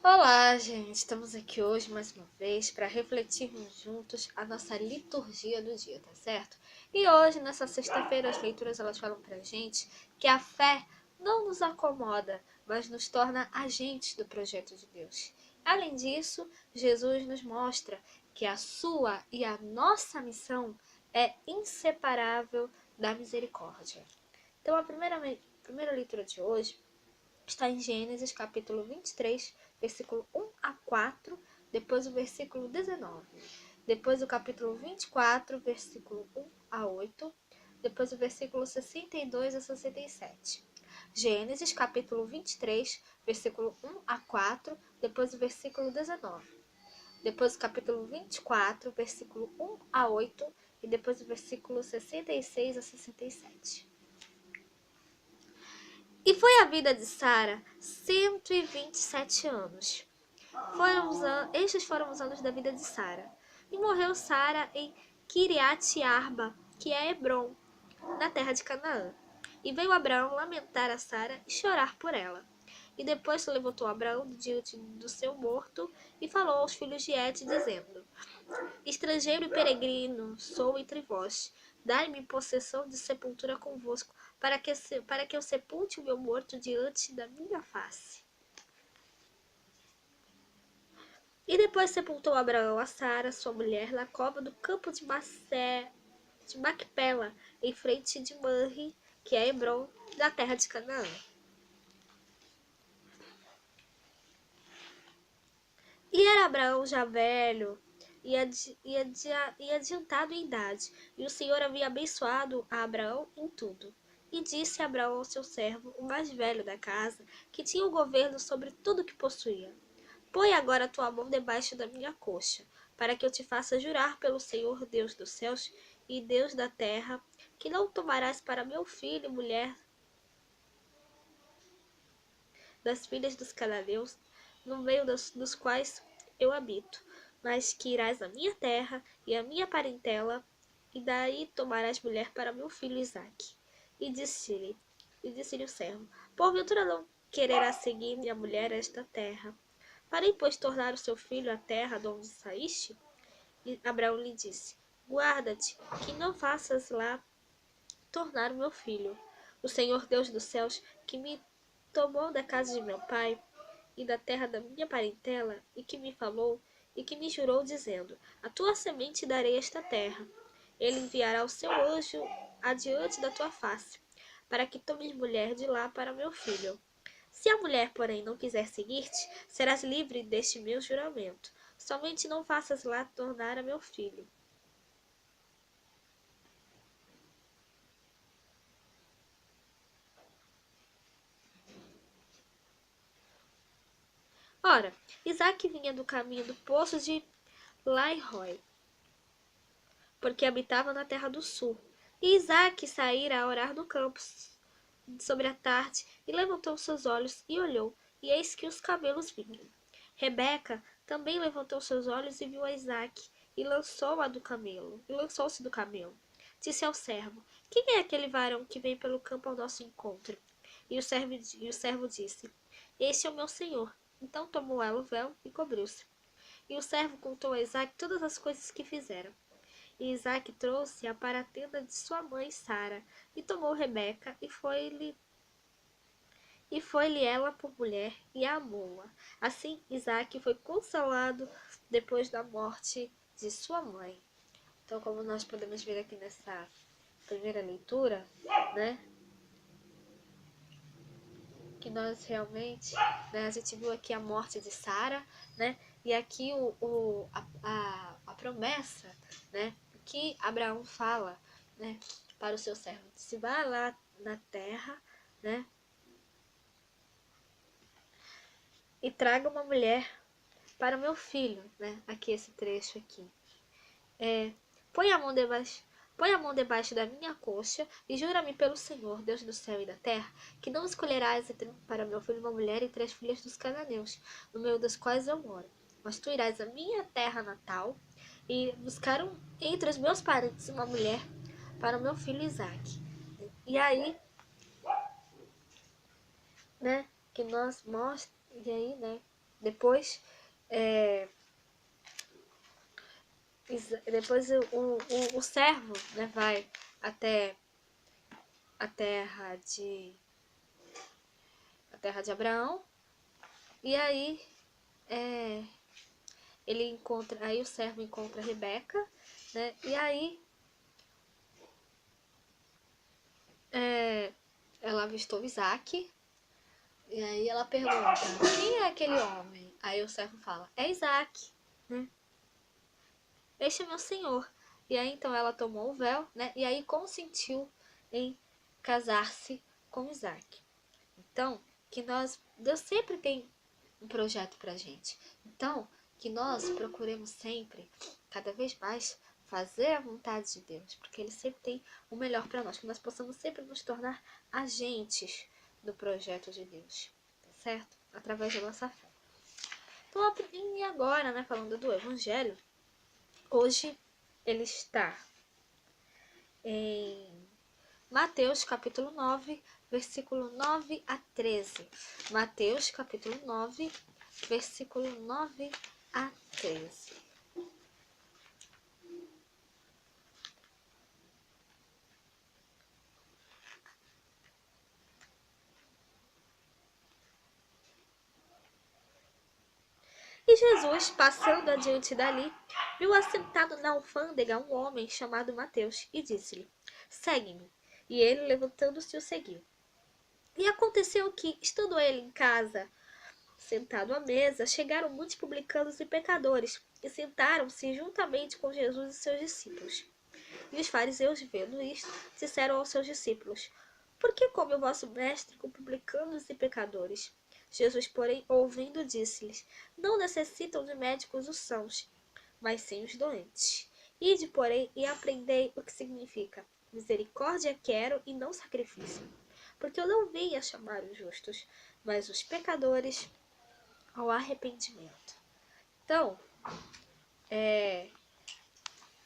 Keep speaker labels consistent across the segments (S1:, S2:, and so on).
S1: Olá, gente! Estamos aqui hoje mais uma vez para refletirmos juntos a nossa liturgia do dia, tá certo? E hoje, nessa sexta-feira, as leituras elas falam pra gente que a fé não nos acomoda, mas nos torna agentes do projeto de Deus. Além disso, Jesus nos mostra que a sua e a nossa missão é inseparável da misericórdia. Então, a primeira leitura de hoje está em Gênesis capítulo 23, versículo 1 a 4, depois o versículo 19, depois o capítulo 24, versículo 1 a 8, depois o versículo 62 a 67. Gênesis capítulo 23, versículo 1 a 4, depois o versículo 19, depois o capítulo 24, versículo 1 a 8 e depois o versículo 66 a 67. E foi a vida de Sara 127 anos. Estes foram os anos da vida de Sara. E morreu Sara em Kiriat-Arba, que é Hebrom, na terra de Canaã. E veio Abraão lamentar a Sara e chorar por ela. E depois se levantou Abraão diante do seu morto e falou aos filhos de Et, dizendo: Estrangeiro e peregrino sou entre vós. Dai-me possessão de sepultura convosco, para que eu sepulte o meu morto diante da minha face. E depois sepultou Abraão a Sara, sua mulher, na cova do campo de Macpela, em frente de Manre, que é Hebrom, da terra de Canaã. E era Abraão já velho e adiantado em idade, e o Senhor havia abençoado a Abraão em tudo. E disse Abraão ao seu servo, o mais velho da casa, que tinha o governo sobre tudo que possuía: Põe agora a tua mão debaixo da minha coxa, para que eu te faça jurar pelo Senhor Deus dos céus e Deus da terra, que não tomarás para meu filho mulher das filhas dos cananeus, no meio dos quais eu habito, mas que irás à minha terra e à minha parentela, e daí tomarás mulher para meu filho Isaque. E disse-lhe o servo: Porventura não quererá seguir minha mulher a esta terra? Farei, pois, tornar o seu filho à terra de onde saíste? E Abraão lhe disse: Guarda-te, que não faças lá tornar o meu filho. O Senhor Deus dos céus, que me tomou da casa de meu pai e da terra da minha parentela, e que me falou, e que me jurou, dizendo: A tua semente darei esta terra. Ele enviará o seu anjo adiante da tua face, para que tomes mulher de lá para meu filho. Se a mulher, porém, não quiser seguir-te, serás livre deste meu juramento. Somente não faças lá tornar a meu filho. Ora, Isaque vinha do caminho do poço de Lairoi, porque habitava na terra do sul. E Isaque saíra a orar no campo sobre a tarde, e levantou seus olhos e olhou, e eis que os camelos vinham. Rebeca também levantou seus olhos e viu a Isaque, e lançou-se do camelo. Disse ao servo: Quem é aquele varão que vem pelo campo ao nosso encontro? E o servo disse: Este é o meu senhor. Então tomou ela o véu e cobriu-se. E o servo contou a Isaque todas as coisas que fizeram. E Isaque trouxe-a para a tenda de sua mãe Sara, e tomou Rebeca, e foi-lhe ela por mulher, e a amou-a. Assim Isaque foi consolado depois da morte de sua mãe. Então, como nós podemos ver aqui nessa primeira leitura, né, que nós realmente, né, a gente viu aqui a morte de Sara, né, e aqui a promessa, né, que Abraão fala, né, para o seu servo: se vá lá na terra, né, e traga uma mulher para o meu filho, né, aqui esse trecho aqui. Põe a mão debaixo da minha coxa e jura-me pelo Senhor, Deus do céu e da terra, que não escolherás para meu filho uma mulher entre as filhas dos cananeus, no meio das quais eu moro. Mas tu irás à minha terra natal e buscar entre os meus parentes uma mulher para o meu filho Isaque. E aí, né, que nós mostra, e aí, né, Depois, o servo, né, vai até a terra de Abraão, e aí o servo encontra Rebeca, né, e aí ela avistou Isaac, e aí ela pergunta: quem é aquele homem? Aí o servo fala: é Isaac, né? Este é meu senhor. E aí então ela tomou o véu, né? E aí consentiu em casar-se com Isaac. Então, Deus sempre tem um projeto pra gente. Então, que nós procuremos sempre, cada vez mais, fazer a vontade de Deus, porque Ele sempre tem o melhor para nós, que nós possamos sempre nos tornar agentes do projeto de Deus, tá certo? Através da nossa fé. Então, e agora, né, falando do Evangelho, hoje ele está em Mateus capítulo 9, versículo 9 a 13. Mateus capítulo 9, versículo 9 a 13. E Jesus, passando adiante dali, viu assentado na alfândega um homem chamado Mateus, e disse-lhe: segue-me. E ele, levantando-se, o seguiu. E aconteceu que, estando ele em casa, sentado à mesa, chegaram muitos publicanos e pecadores, e sentaram-se juntamente com Jesus e seus discípulos. E os fariseus, vendo isto, disseram aos seus discípulos: por que come o vosso mestre com publicanos e pecadores? Jesus, porém, ouvindo, disse-lhes: não necessitam de médicos os sãos, mas sim os doentes. Ide, porém, e aprendei o que significa: misericórdia quero e não sacrifício. Porque eu não vim a chamar os justos, mas os pecadores ao arrependimento. Então,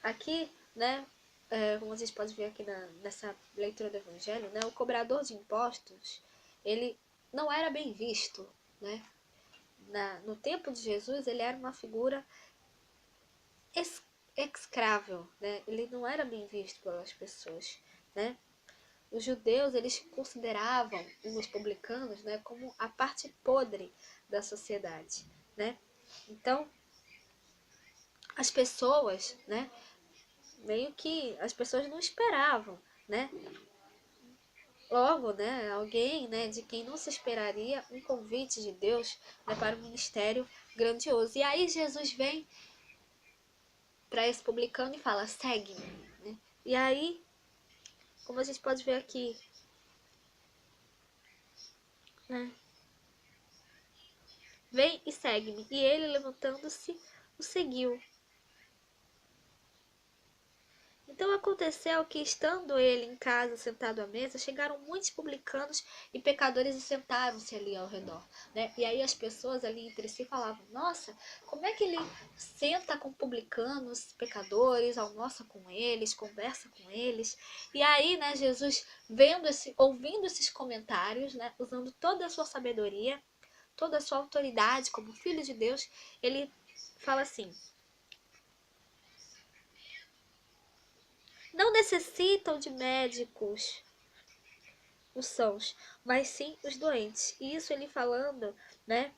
S1: aqui, né, como vocês podem ver aqui nessa leitura do Evangelho, né, o cobrador de impostos, ele não era bem visto, né? No tempo de Jesus, ele era uma figura execrável, né? Ele não era bem visto pelas pessoas, né? Os judeus, eles consideravam os publicanos, né, como a parte podre da sociedade, né? Então, as pessoas, né, meio que as pessoas não esperavam, né? Logo, né, alguém, né, de quem não se esperaria um convite de Deus, né, para um ministério grandioso. E aí Jesus vem para esse publicano e fala: segue-me, né? E aí, como a gente pode ver aqui, né, vem e segue-me. E ele, levantando-se, o seguiu. Então aconteceu que, estando ele em casa, sentado à mesa, chegaram muitos publicanos e pecadores e sentaram-se ali ao redor, né? E aí as pessoas ali entre si falavam: nossa, como é que ele senta com publicanos, pecadores, almoça com eles, conversa com eles? E aí, né, Jesus, ouvindo esses comentários, né, usando toda a sua sabedoria, toda a sua autoridade como filho de Deus, ele fala assim: não necessitam de médicos os sãos, mas sim os doentes. E isso ele falando, né,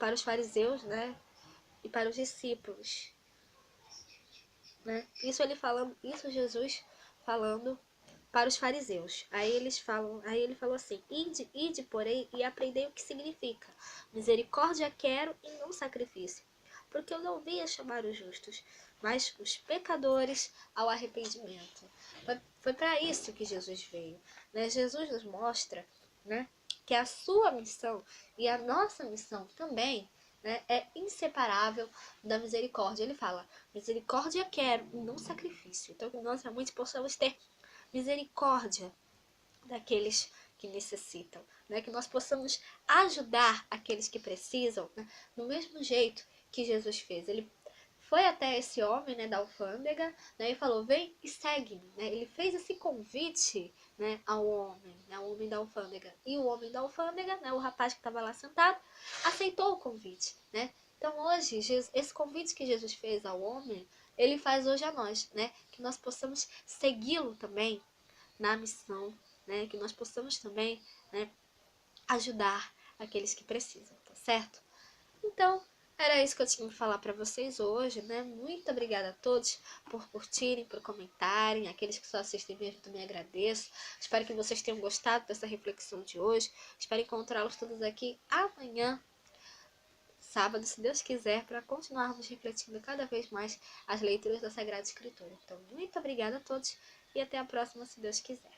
S1: para os fariseus, né, e para os discípulos, né? Isso Jesus falando para os fariseus. Aí ele falou assim: ide, porém, e aprendei o que significa: misericórdia quero e não sacrifício, porque eu não vim a chamar os justos, mas os pecadores ao arrependimento. Foi para isso que Jesus veio, né? Jesus nos mostra, né, que a sua missão e a nossa missão também, né, é inseparável da misericórdia. Ele fala: misericórdia quero e não sacrifício. Então, que nós realmente possamos ter misericórdia daqueles que necessitam, né? Que nós possamos ajudar aqueles que precisam, né? Do mesmo jeito que Jesus fez. Ele foi até esse homem, né, da alfândega, né, e falou: vem e segue-me, né? Ele fez esse convite, né, ao homem, né, o homem da alfândega. E o homem da alfândega, né, o rapaz que estava lá sentado, aceitou o convite, né? Então hoje, esse convite que Jesus fez ao homem, ele faz hoje a nós, né? Que nós possamos segui-lo também na missão, né? Que nós possamos também, né, ajudar aqueles que precisam, tá certo? Então, era isso que eu tinha que falar para vocês hoje, né? Muito obrigada a todos por curtirem, por comentarem. Aqueles que só assistem mesmo também agradeço. Espero que vocês tenham gostado dessa reflexão de hoje. Espero encontrá-los todos aqui amanhã, sábado, se Deus quiser, para continuarmos refletindo cada vez mais as leituras da Sagrada Escritura. Então, muito obrigada a todos e até a próxima, se Deus quiser.